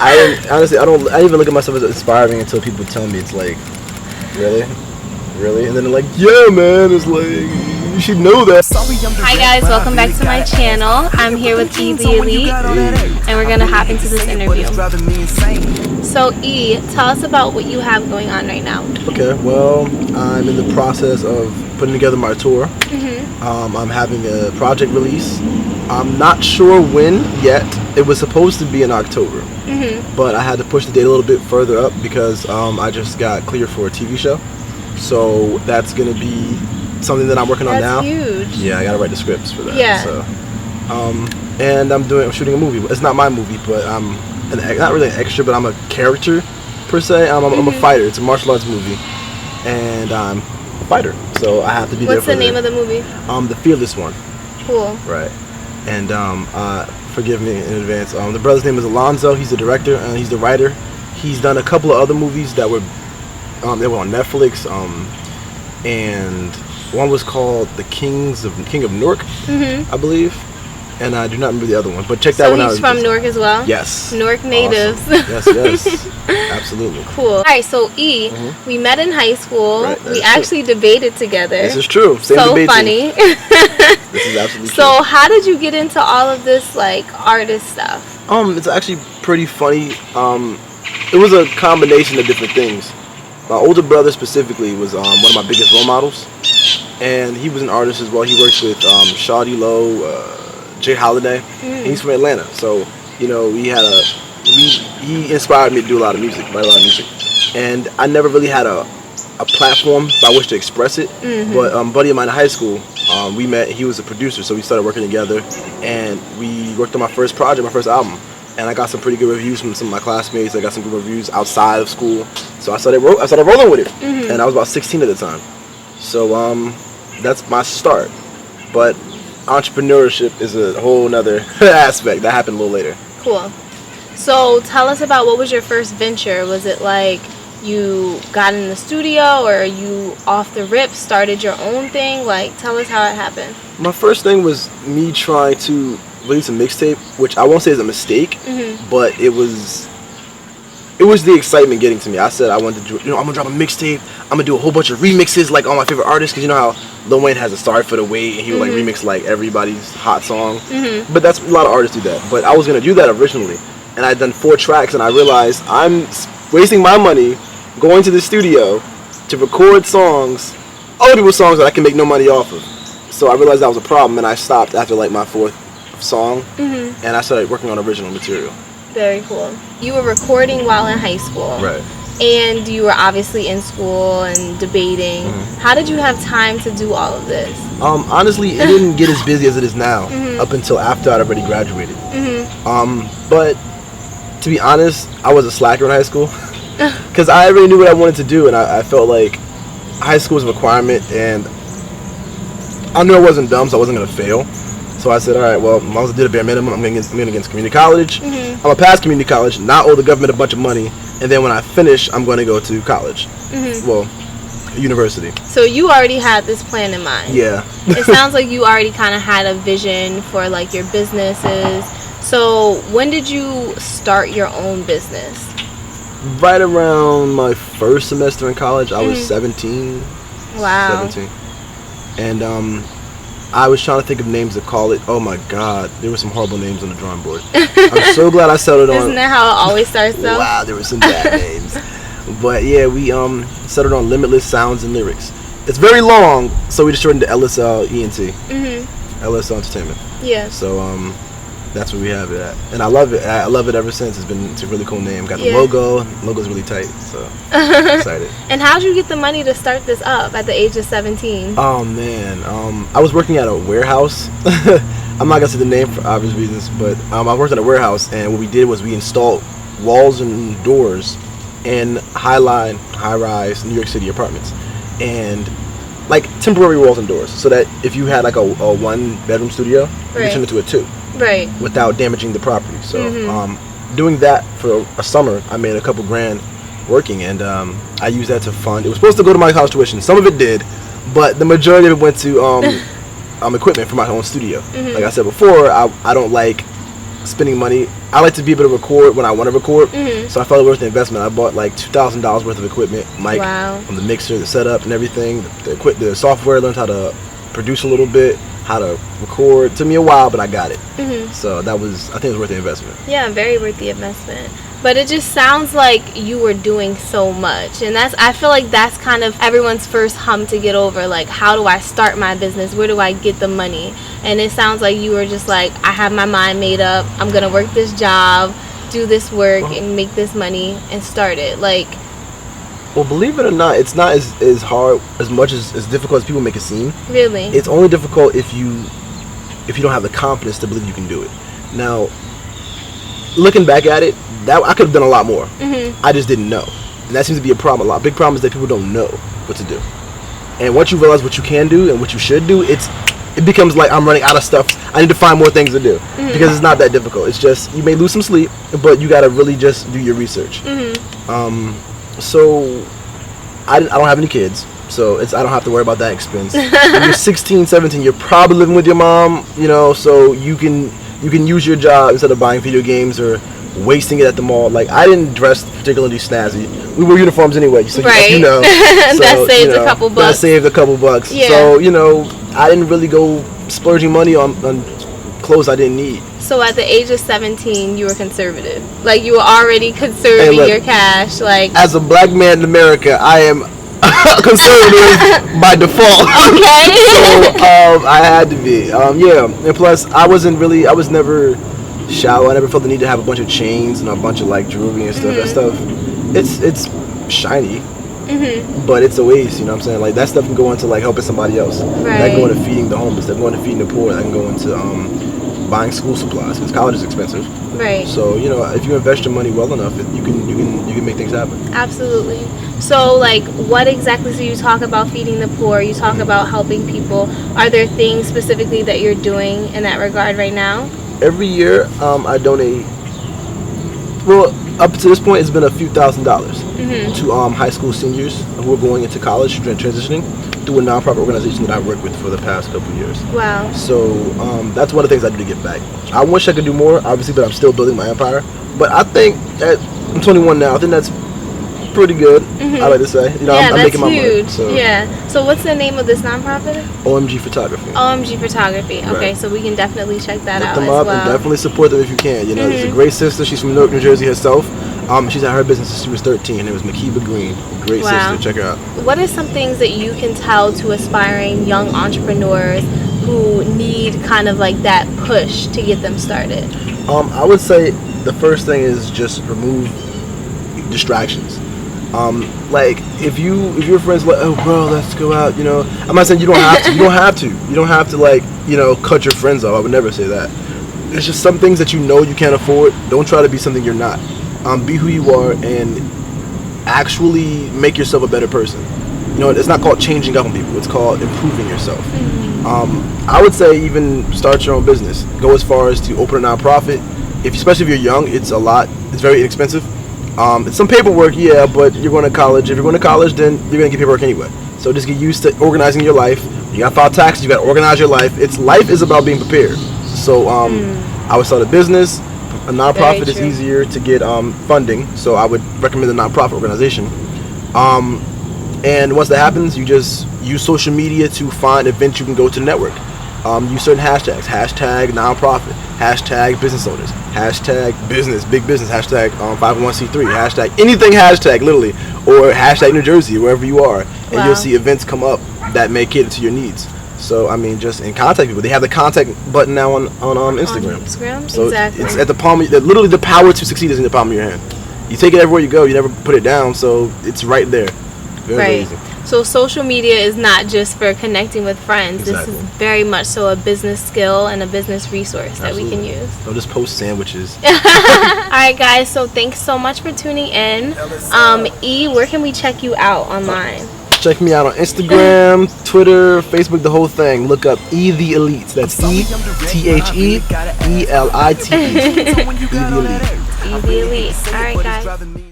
I didn't, honestly, I didn't even look at myself as inspiring until people tell me it's like, really? Really? And then they're like, yeah, man, it's like, you should know that. Hi guys, welcome back to my channel. I'm here with EtheElite, and we're gonna hop into this interview. So E, tell us about what you have going on right now. Okay, well, I'm in the process of putting together my tour. I'm having a project release. I'm not sure when yet. It was supposed to be in October, but I had to push the date a little bit further up because I just got cleared for a TV show. So that's gonna be something that I'm working on now. That's huge. Yeah, I gotta write the scripts for that. Yeah. So, and I'm shooting a movie. It's not my movie, but I'm not really an extra, but I'm a character per se. I'm a fighter. It's a martial arts movie, and I'm a fighter. So I have to be there. What's the name of the movie? The Fearless One. Cool. Right. And forgive me in advance. The brother's name is Alonzo. He's the director and he's the writer. He's done a couple of other movies that were they were on Netflix. And one was called King of Newark, I believe. And I do not remember the other one, but check that one out. So he's from Newark as well? Yes. Newark natives. Awesome. Yes. Absolutely. Cool. Alright, so E, we met in high school. Right, we actually debated together. This is true. Same so debate funny. This is absolutely true. So how did you get into all of this like artist stuff? It's actually pretty funny. It was a combination of different things. My older brother specifically was one of my biggest role models, and he was an artist as well. He works with Shawty Lowe, Jay Holiday, and he's from Atlanta. So, you know, he inspired me to do a lot of music, write a lot of music. And I never really had a platform by which to express it. But a buddy of mine in high school, we met. He was a producer, so we started working together, and we worked on my first project, my first album. And I got some pretty good reviews from some of my classmates. I got some good reviews outside of school. So I started rolling with it. And I was about 16 at the time. So that's my start. But entrepreneurship is a whole nother aspect. That happened a little later. Cool. So tell us about what was your first venture. Was it like you got in the studio, or you off the rip started your own thing? Like, tell us how it happened. My first thing was me trying to release a mixtape, which I won't say is a mistake, but it was the excitement getting to me. I said I wanted to do, I'm gonna drop a mixtape. I'm gonna do a whole bunch of remixes, like all my favorite artists, because you know how Lil Wayne has a Sorry for the Wait, and he would like remix like everybody's hot song. But that's, a lot of artists do that. But I was gonna do that originally, and I'd done 4 tracks, and I realized I'm wasting my money going to the studio to record songs, other people's songs that I can make no money off of. So I realized that was a problem, and I stopped after like my 4th song, and I started working on original material. Very cool. You were recording while in high school. Right. And you were obviously in school and debating. How did you have time to do all of this? Honestly, it didn't get as busy as it is now up until after I'd already graduated. But to be honest, I was a slacker in high school because I already knew what I wanted to do, and I felt like high school was a requirement, and I knew I wasn't dumb, so I wasn't going to fail. So I said, all right, well, as long as I did a bare minimum, I'm going against community college. I'm going to pass community college, not owe the government a bunch of money, and then when I finish, I'm going to go to college. Well, university. So you already had this plan in mind. Yeah. It sounds like you already kind of had a vision for like your businesses. So when did you start your own business? Right around my first semester in college. I was 17. Wow. 17. And I was trying to think of names to call it. Oh my God, there were some horrible names on the drawing board. I'm so glad I settled on. Isn't that how it always starts though? Wow, there were some bad names. But yeah, we settled on Limitless Sounds and Lyrics. It's very long, so we just shortened to LSL ENT. LSL Entertainment. Yeah. So that's where we have it at, and I love it. I love it ever since. It's a really cool name. Got the logo. The logo's really tight, so excited. And how'd you get the money to start this up at the age of 17? Oh man, I was working at a warehouse. I'm not gonna say the name for obvious reasons, but I worked at a warehouse, and what we did was we installed walls and doors in high-rise New York City apartments, and like temporary walls and doors, so that if you had like a 1-bedroom studio, you could turn it into a 2. Right. Without damaging the property. So doing that for a summer, I made a couple grand working, and I used that to fund. It was supposed to go to my college tuition. Some of it did, but the majority of it went to equipment for my own studio. Like I said before, I don't like spending money. I like to be able to record when I want to record, so I felt it worth the investment. I bought like $2,000 worth of equipment, mic, the mixer, the setup, and everything. The software. Learned how to produce a little bit, how to record. It took me a while, but I got it. So I think it was worth the investment. Yeah, very worth the investment. But it just sounds like you were doing so much, and I feel like that's kind of everyone's first hump to get over. Like, how do I start my business? Where do I get the money? And it sounds like you were just like, I have my mind made up. I'm gonna work this job, do this work, and make this money and start it. Like, well, believe it or not, it's not as hard, as difficult as people make it seem. Really? It's only difficult if you don't have the confidence to believe you can do it. Now, looking back at it, that I could have done a lot more. I just didn't know, and that seems to be a problem. A big problem is that people don't know what to do. And once you realize what you can do and what you should do, it becomes like I'm running out of stuff. I need to find more things to do because it's not that difficult. It's just you may lose some sleep, but you got to really just do your research. So I don't have any kids, so I don't have to worry about that expense. When you're 16, 17, you're probably living with your mom, so you can use your job instead of buying video games or wasting it at the mall. Like, I didn't dress particularly snazzy. We wore uniforms anyway, so right. So, that saved a couple bucks. That saved a couple bucks. Yeah. So, I didn't really go splurging money on clothes I didn't need. So at the age of 17, you were conservative. Like, you were already conserving your cash. Like, as a black man in America, I am conservative by default. Okay. So I had to be. And plus I was never shallow. I never felt the need to have a bunch of chains and a bunch of like jewelry and stuff. That stuff, it's shiny, but it's a waste. You know what I'm saying? Like, that stuff can go into like helping somebody else. Right. That can go into feeding the homeless. That can go into feeding the poor. That can go into buying school supplies because college is expensive. Right. So if you invest your money well enough, you can make things happen. Absolutely. So, like, what exactly? So you talk about feeding the poor. You talk about helping people. Are there things specifically that you're doing in that regard right now? Every year, I donate. Well, up to this point, it's been a few $1,000s to high school seniors who are going into college, transitioning through a nonprofit organization that I've worked with for the past couple of years. Wow. So that's one of the things I do to give back. I wish I could do more, obviously, but I'm still building my empire. But I think I'm 21 now. I think that's pretty good. I like to say. I'm that's making my huge. money. So. Yeah. So what's the name of this nonprofit? OMG Photography. OMG Photography. Okay, Right. So we can definitely check that Look out them as up well. and definitely support them if you can. She's a great sister. She's from Newark, New Jersey herself. She's had her business since she was 13. It was Makiba Green. Great sister. Check her out. What are some things that you can tell to aspiring young entrepreneurs who need kind of like that push to get them started? I would say the first thing is just remove distractions. Like if your friends like, oh bro, let's go out, I'm not saying you don't have to. You don't have to like, cut your friends off. I would never say that. It's just some things that you can't afford. Don't try to be something you're not. Be who you are and actually make yourself a better person. It's not called changing up on people. It's called improving yourself. I would say even start your own business. Go as far as to open a nonprofit. Especially if you're young, it's very inexpensive. It's some paperwork, yeah, but you're going to college. If you're going to college, then you're going to get paperwork anyway. So just get used to organizing your life. You got to file taxes. You got to organize your life. Life is about being prepared. So I would start a business. A nonprofit is easier to get funding. So I would recommend a nonprofit organization. And once that happens, you just use social media to find events you can go to network. Use certain hashtags. Hashtag nonprofit. Hashtag business owners. Hashtag business, big business. Hashtag 501c3. Hashtag anything hashtag, literally. Or hashtag New Jersey, wherever you are. And you'll see events come up that may cater to your needs. So, just in contact people. They have the contact button now on Instagram. On Instagram? So exactly. It's at the palm of literally the power to succeed is in the palm of your hand. You take it everywhere you go. You never put it down. So it's right there. Very easy. So social media is not just for connecting with friends. Exactly. This is very much so a business skill and a business resource that we can use. Don't just post sandwiches. Alright guys, so thanks so much for tuning in. E, where can we check you out online? Check me out on Instagram, Twitter, Facebook, the whole thing. Look up EtheElite. That's EtheElite. EtheElite. EtheElite. Alright guys.